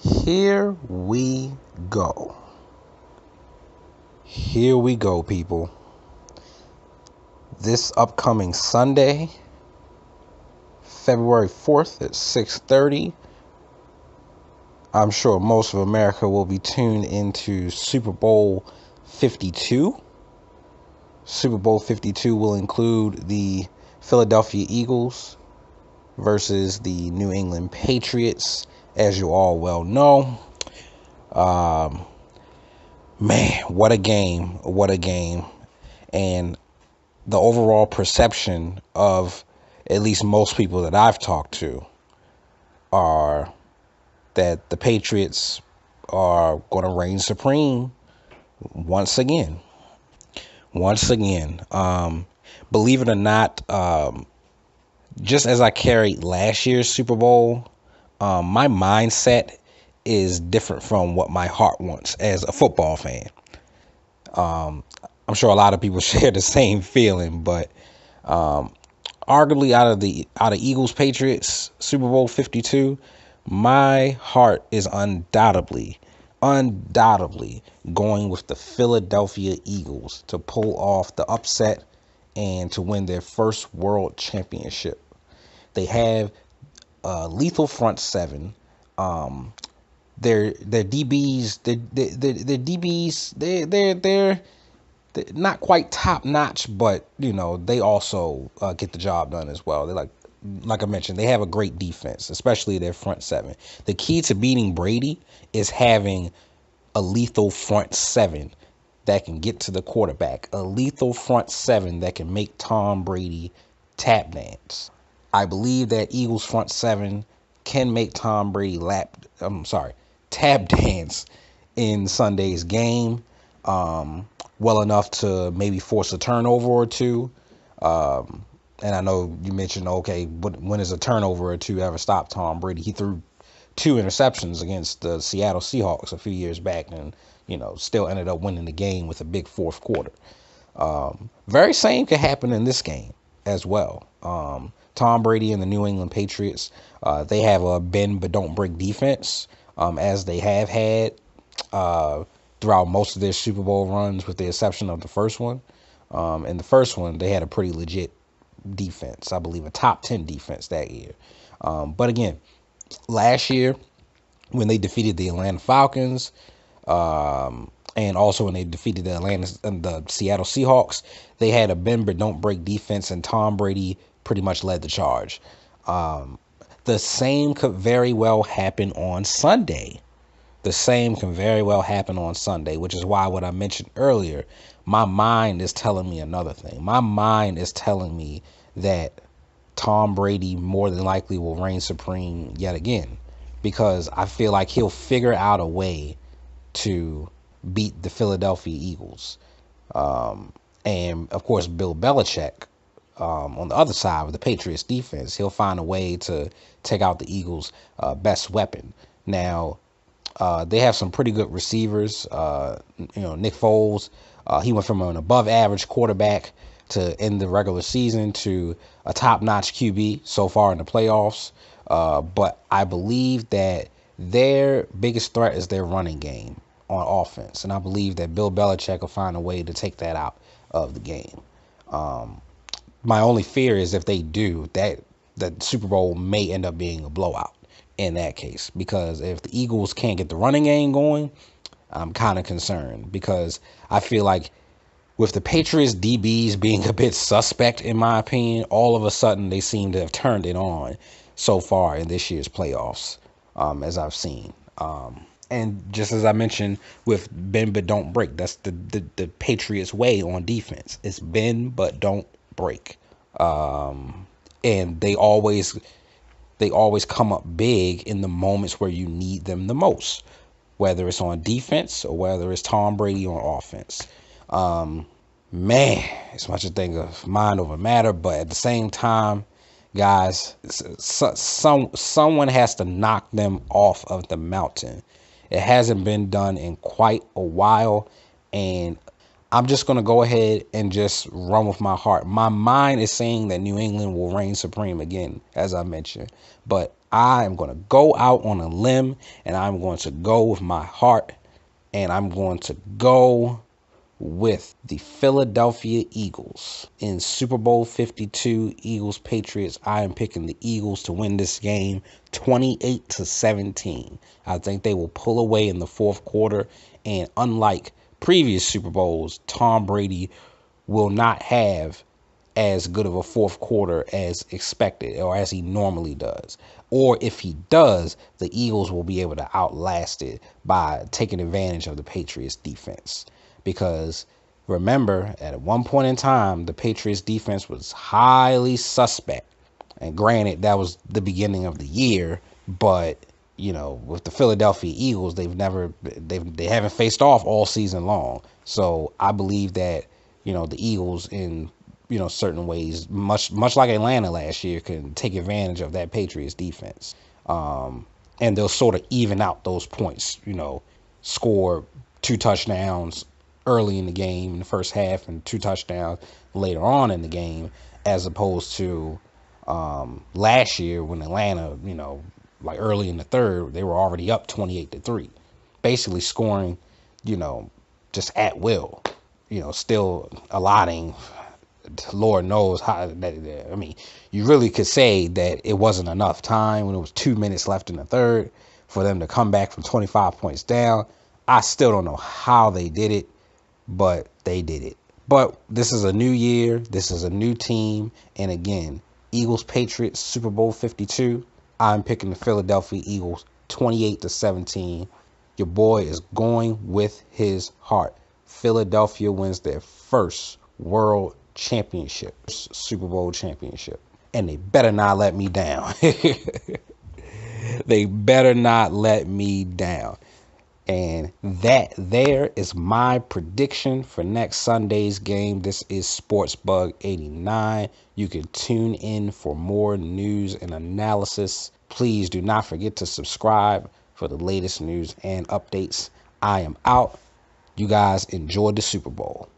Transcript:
Here we go. Here we go, people. This upcoming Sunday, February 4th at 6:30, I'm sure most of America will be tuned into Super Bowl 52. Super Bowl 52 will include the Philadelphia Eagles versus the New England Patriots, as you all well know. Man, what a game. What a game. And the overall perception of at least most people that I've talked to are that the Patriots are going to reign supreme once again. Once again. Believe it or not, just as I carried last year's Super Bowl, my mindset is different from what my heart wants as a football fan. I'm sure a lot of people share the same feeling, but arguably out of Eagles Patriots Super Bowl 52, my heart is undoubtedly going with the Philadelphia Eagles to pull off the upset and to win their first world championship. They have a lethal front seven. Their DBs, their DBs, they're not quite top notch, but they also get the job done as well. They're like I mentioned, they have a great defense, especially their front seven. The key to beating Brady is having a lethal front seven that can get to the quarterback, a lethal front seven that can make Tom Brady tap dance. I believe that Eagles front seven can make Tom Brady tap dance in Sunday's game. Well enough to maybe force a turnover or two. And I know you mentioned, okay, when has a turnover or two ever stopped Tom Brady? He threw 2 interceptions against the Seattle Seahawks a few years back and, still ended up winning the game with a big fourth quarter. Very same could happen in this game as well. Tom Brady and the New England Patriots, they have a bend but don't break defense, as they have had throughout most of their Super Bowl runs, with the exception of the first one. In the first one, they had a pretty legit defense. I believe a top 10 defense that year. But again, last year, when they defeated the Atlanta Falcons, and also when they defeated the Seattle Seahawks, they had a bend but don't break defense, and Tom Brady pretty much led the charge. The same could very well happen on Sunday. Which is why what I mentioned earlier, my mind is telling me another thing. My mind is telling me that Tom Brady more than likely will reign supreme yet again, because I feel like he'll figure out a way to beat the Philadelphia Eagles. And of course, Bill Belichick, on the other side of the Patriots defense, he'll find a way to take out the Eagles' best weapon. Now, they have some pretty good receivers. Nick Foles, he went from an above average quarterback to end the regular season to a top notch QB so far in the playoffs. But I believe that their biggest threat is their running game on offense. And I believe that Bill Belichick will find a way to take that out of the game. My only fear is if they do, that the Super Bowl may end up being a blowout in that case, because if the Eagles can't get the running game going, I'm kind of concerned, because I feel like with the Patriots DBs being a bit suspect, in my opinion, all of a sudden they seem to have turned it on so far in this year's playoffs, as I've seen. And just as I mentioned with bend but don't break, that's the Patriots way on defense. It's bend but don't break. And they always come up big in the moments where you need them the most, whether it's on defense or whether it's Tom Brady on offense. Man, it's much a thing of mind over matter, but at the same time, guys, someone has to knock them off of the mountain. It hasn't been done in quite a while, and I'm just going to go ahead and just run with my heart. My mind is saying that New England will reign supreme again, as I mentioned. But I am going to go out on a limb, and I'm going to go with my heart, and I'm going to go with the Philadelphia Eagles in Super Bowl 52. Eagles Patriots. I am picking the Eagles to win this game 28-17. I think they will pull away in the fourth quarter, and unlike previous Super Bowls, Tom Brady will not have as good of a fourth quarter as expected, or as he normally does. Or if he does, the Eagles will be able to outlast it by taking advantage of the Patriots defense. Because remember, at one point in time, the Patriots defense was highly suspect. And granted, that was the beginning of the year, but you know, with the Philadelphia Eagles, they haven't faced off all season long. So I believe that, you know, the Eagles, in, you know, certain ways, much like Atlanta last year, can take advantage of that Patriots defense. And they'll sort of even out those points, you know, score 2 touchdowns early in the game in the first half and 2 touchdowns later on in the game, as opposed to last year when Atlanta, you know, like early in the third, they were already up 28-3, basically scoring, you know, just at will, you know, still allotting, Lord knows how that, I mean, you really could say that it wasn't enough time when it was 2 minutes left in the third for them to come back from 25 points down. I still don't know how they did it, but they did it. But this is a new year. This is a new team. And again, Eagles Patriots Super Bowl 52. I'm picking the Philadelphia Eagles 28-17. Your boy is going with his heart. Philadelphia wins their first world championship, Super Bowl championship. And they better not let me down. They better not let me down. And that there is my prediction for next Sunday's game. This is Sportsbug 89. You can tune in for more news and analysis. Please do not forget to subscribe for the latest news and updates. I am out. You guys enjoyed the Super Bowl.